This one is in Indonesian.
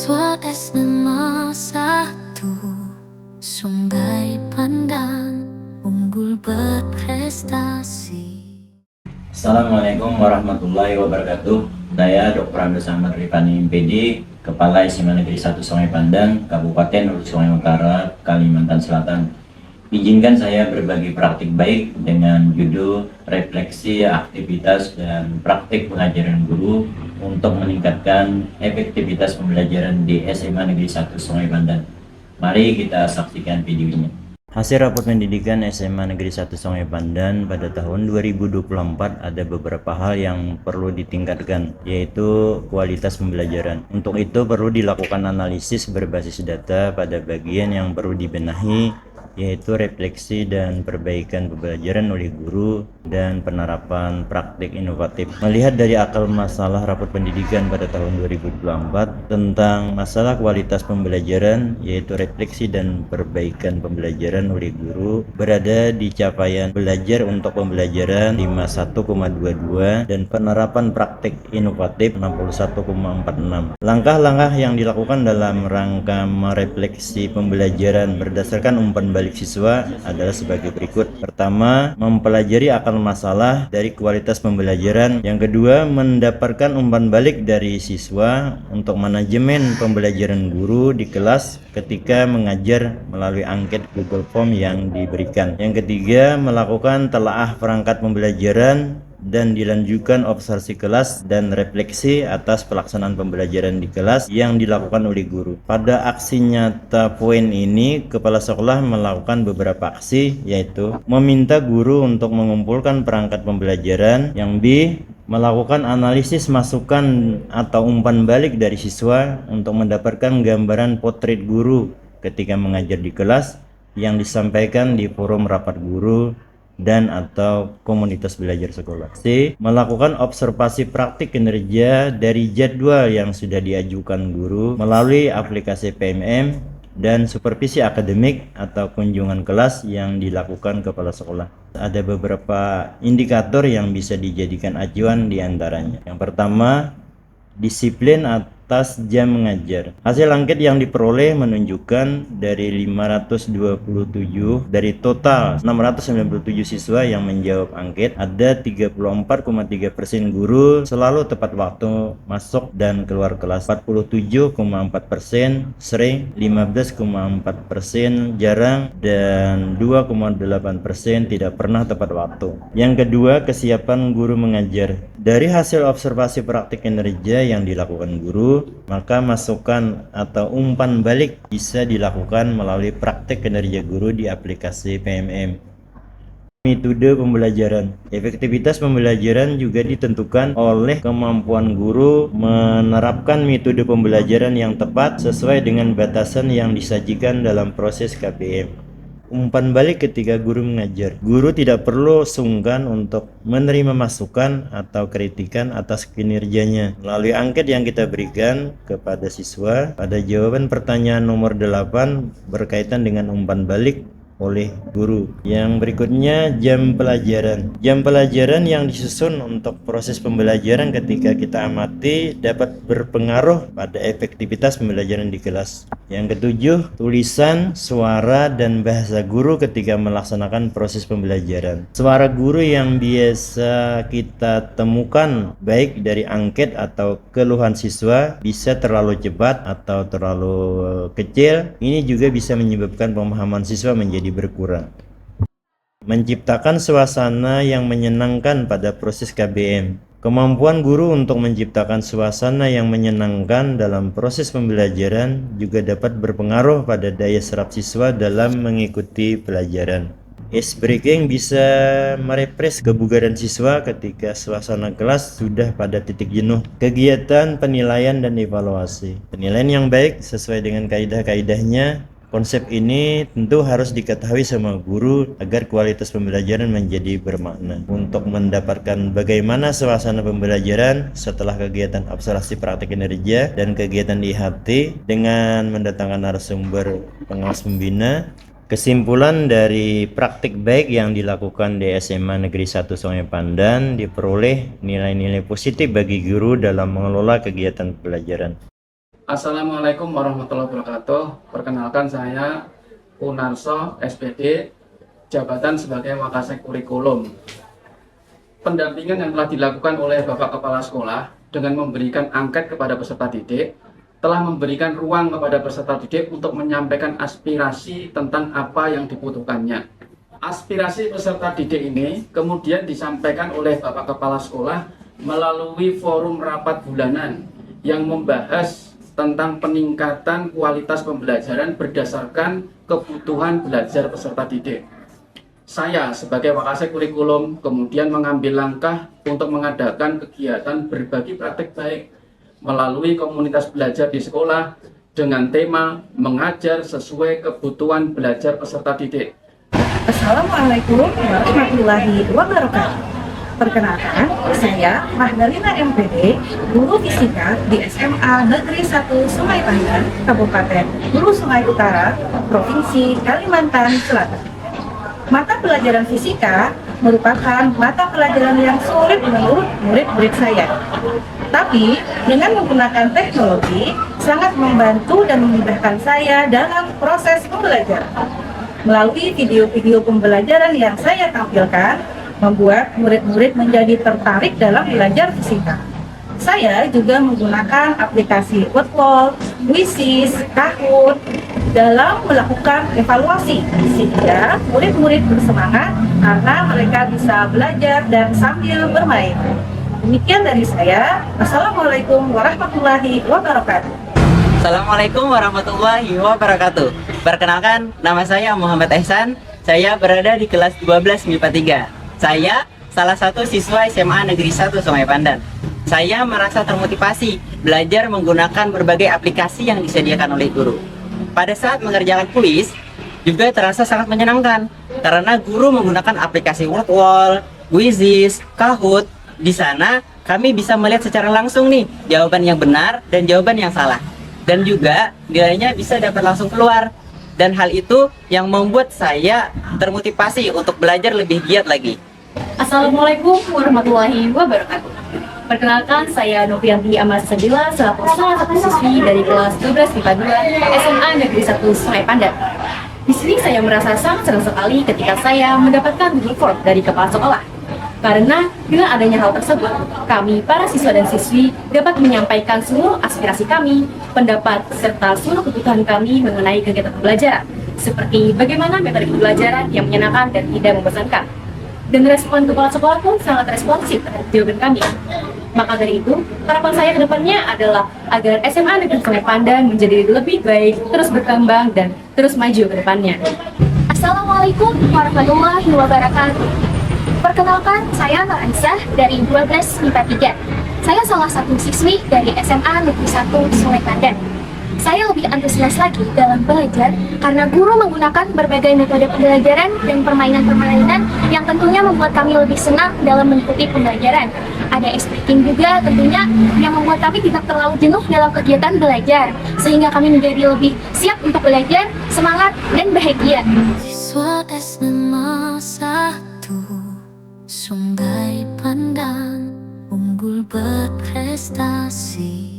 Siswa SMA 1 Sungai Pandang unggul berprestasi. Assalamualaikum warahmatullahi wabarakatuh. Saya Dr. Andes Ahmad Rifani MPD, Kepala SMA Negeri 1 Sungai Pandang, Kabupaten Hulu Sungai Utara, Kalimantan Selatan. Izinkan saya berbagi praktik baik dengan judul refleksi aktivitas dan praktik pengajaran guru untuk meningkatkan efektivitas pembelajaran di SMA Negeri 1 Sungai Pandang. Mari kita saksikan videonya. Hasil raport pendidikan SMA Negeri 1 Sungai Pandan pada tahun 2024 ada beberapa hal yang perlu ditingkatkan, yaitu kualitas pembelajaran. Untuk itu perlu dilakukan analisis berbasis data pada bagian yang perlu dibenahi, yaitu refleksi dan perbaikan pembelajaran oleh guru dan penerapan praktik inovatif. Melihat dari akar masalah raport pendidikan pada tahun 2024 tentang masalah kualitas pembelajaran, yaitu refleksi dan perbaikan pembelajaran oleh guru, berada di capaian belajar untuk pembelajaran 51,22 dan penerapan praktik inovatif 61,46. Langkah-langkah yang dilakukan dalam rangka merefleksi pembelajaran berdasarkan umpan balik siswa adalah sebagai berikut. Pertama, mempelajari akar masalah dari kualitas pembelajaran. Yang kedua, mendapatkan umpan balik dari siswa untuk manajemen pembelajaran guru di kelas ketika mengajar melalui angket Google Form yang diberikan. Yang ketiga, melakukan telaah perangkat pembelajaran dan dilanjutkan observasi kelas dan refleksi atas pelaksanaan pembelajaran di kelas yang dilakukan oleh guru. Pada aksi nyata poin ini, kepala sekolah melakukan beberapa aksi, yaitu meminta guru untuk mengumpulkan perangkat pembelajaran. Yang B, melakukan analisis masukan atau umpan balik dari siswa untuk mendapatkan gambaran potret guru ketika mengajar di kelas yang disampaikan di forum rapat guru dan atau komunitas belajar sekolah. C, melakukan observasi praktik kinerja dari jadwal yang sudah diajukan guru melalui aplikasi PMM dan supervisi akademik atau kunjungan kelas yang dilakukan kepala sekolah. Ada beberapa indikator yang bisa dijadikan acuan diantaranya. Yang pertama, disiplin atas jam mengajar. Hasil angket yang diperoleh menunjukkan dari 527 dari total 697 siswa yang menjawab angket, ada 34,3% guru selalu tepat waktu masuk dan keluar kelas, 47,4% sering, 15,4% jarang, dan 2,8% tidak pernah tepat waktu. Yang kedua, kesiapan guru mengajar. Dari hasil observasi praktik kinerja yang dilakukan guru, maka masukan atau umpan balik bisa dilakukan melalui praktik kinerja guru di aplikasi PMM. Metode pembelajaran. Efektivitas pembelajaran juga ditentukan oleh kemampuan guru menerapkan metode pembelajaran yang tepat sesuai dengan batasan yang disajikan dalam proses KPM. Umpan balik ketika guru mengajar. Guru tidak perlu sungkan untuk menerima masukan atau kritikan atas kinerjanya. Melalui angket yang kita berikan kepada siswa, pada jawaban pertanyaan nomor 8 berkaitan dengan umpan balik oleh guru. Yang berikutnya, jam pelajaran. Jam pelajaran yang disusun untuk proses pembelajaran ketika kita amati dapat berpengaruh pada efektivitas pembelajaran di kelas. Yang ketujuh, tulisan, suara, dan bahasa guru ketika melaksanakan proses pembelajaran. Suara guru yang biasa kita temukan baik dari angket atau keluhan siswa bisa terlalu cepat atau terlalu kecil. Ini juga bisa menyebabkan pemahaman siswa menjadi berkurang. Menciptakan suasana yang menyenangkan pada proses KBM. Kemampuan guru untuk menciptakan suasana yang menyenangkan dalam proses pembelajaran juga dapat berpengaruh pada daya serap siswa dalam mengikuti pelajaran. Ice breaking bisa merepres kebugaran siswa ketika suasana kelas sudah pada titik jenuh. Kegiatan penilaian dan evaluasi. Penilaian yang baik sesuai dengan kaidah-kaidahnya. Konsep ini tentu harus diketahui sama guru agar kualitas pembelajaran menjadi bermakna. Untuk mendapatkan bagaimana suasana pembelajaran setelah kegiatan observasi praktik kinerja dan kegiatan IHT dengan mendatangkan narasumber pengawas pembina, kesimpulan dari praktik baik yang dilakukan di SMA Negeri 1 Sungai Pandan diperoleh nilai-nilai positif bagi guru dalam mengelola kegiatan pelajaran. Assalamualaikum warahmatullahi wabarakatuh. Perkenalkan saya Unarso, SPD, jabatan sebagai Wakasek Kurikulum. Pendampingan yang telah dilakukan oleh Bapak Kepala Sekolah dengan memberikan angket kepada peserta didik telah memberikan ruang kepada peserta didik untuk menyampaikan aspirasi tentang apa yang dibutuhkannya. Aspirasi peserta didik ini kemudian disampaikan oleh Bapak Kepala Sekolah melalui forum rapat bulanan yang membahas tentang peningkatan kualitas pembelajaran berdasarkan kebutuhan belajar peserta didik. Saya sebagai Wakasek Kurikulum kemudian mengambil langkah untuk mengadakan kegiatan berbagi praktik baik melalui komunitas belajar di sekolah dengan tema mengajar sesuai kebutuhan belajar peserta didik. Assalamualaikum warahmatullahi wabarakatuh. Perkenalkan, saya Mahdalina MPD, guru fisika di SMA Negeri 1 Sungai Pandan, Kabupaten Hulu Sungai Utara, Provinsi Kalimantan Selatan. Mata pelajaran fisika merupakan mata pelajaran yang sulit menurut murid-murid saya. Tapi, dengan menggunakan teknologi, sangat membantu dan memudahkan saya dalam proses pembelajaran. Melalui video-video pembelajaran yang saya tampilkan, membuat murid-murid menjadi tertarik dalam belajar fisika. Saya juga menggunakan aplikasi Wordwall, Quizzes, Kahoot dalam melakukan evaluasi, sehingga murid-murid bersemangat karena mereka bisa belajar dan sambil bermain. Demikian dari saya. Assalamualaikum warahmatullahi wabarakatuh. Assalamualaikum warahmatullahi wabarakatuh. Perkenalkan, nama saya Muhammad Ehsan. Saya berada di kelas 12 MIPA 3. Saya salah satu siswa SMA Negeri 1 Sungai Pandan. Saya merasa termotivasi belajar menggunakan berbagai aplikasi yang disediakan oleh guru. Pada saat mengerjakan kuis, juga terasa sangat menyenangkan karena guru menggunakan aplikasi Wordwall, Quizzes, Kahoot. Di sana kami bisa melihat secara langsung nih jawaban yang benar dan jawaban yang salah. Dan juga nilainya bisa dapat langsung keluar. Dan hal itu yang membuat saya termotivasi untuk belajar lebih giat lagi. Assalamualaikum warahmatullahi wabarakatuh. Perkenalkan, saya Novianti Amal Sabila, selaku salah satu siswi dari kelas 12 MIPA 2 SMA Negeri 1 Sungai Pandan. Di sini saya merasa sangat senang sekali ketika saya mendapatkan Google Form dari kepala sekolah. Karena dengan adanya hal tersebut, kami para siswa dan siswi dapat menyampaikan seluruh aspirasi kami, pendapat, serta seluruh kebutuhan kami mengenai kegiatan pembelajaran, seperti bagaimana metode pembelajaran yang menyenangkan dan tidak membosankan. Dan respon kepala sekolah pun sangat responsif terhadap jawaban kami. Maka dari itu, harapan saya ke depannya adalah agar SMA Negeri Sungai Pandan menjadi lebih baik, terus berkembang, dan terus maju ke depannya. Assalamualaikum warahmatullahi wabarakatuh. Perkenalkan, saya Nur Aisyah dari 12 MIPA 3. Saya salah satu siswi dari SMA Negeri 1 Sungai Pandan. Saya lebih antusias lagi dalam belajar karena guru menggunakan berbagai metode pembelajaran dan permainan-permainan yang tentunya membuat kami lebih senang dalam mengikuti pembelajaran. Ada exciting juga tentunya yang membuat kami tidak terlalu jenuh dalam kegiatan belajar, sehingga kami menjadi lebih siap untuk belajar, semangat, dan bahagia. Siswa SMA 1 Sungai Pandan unggul berprestasi.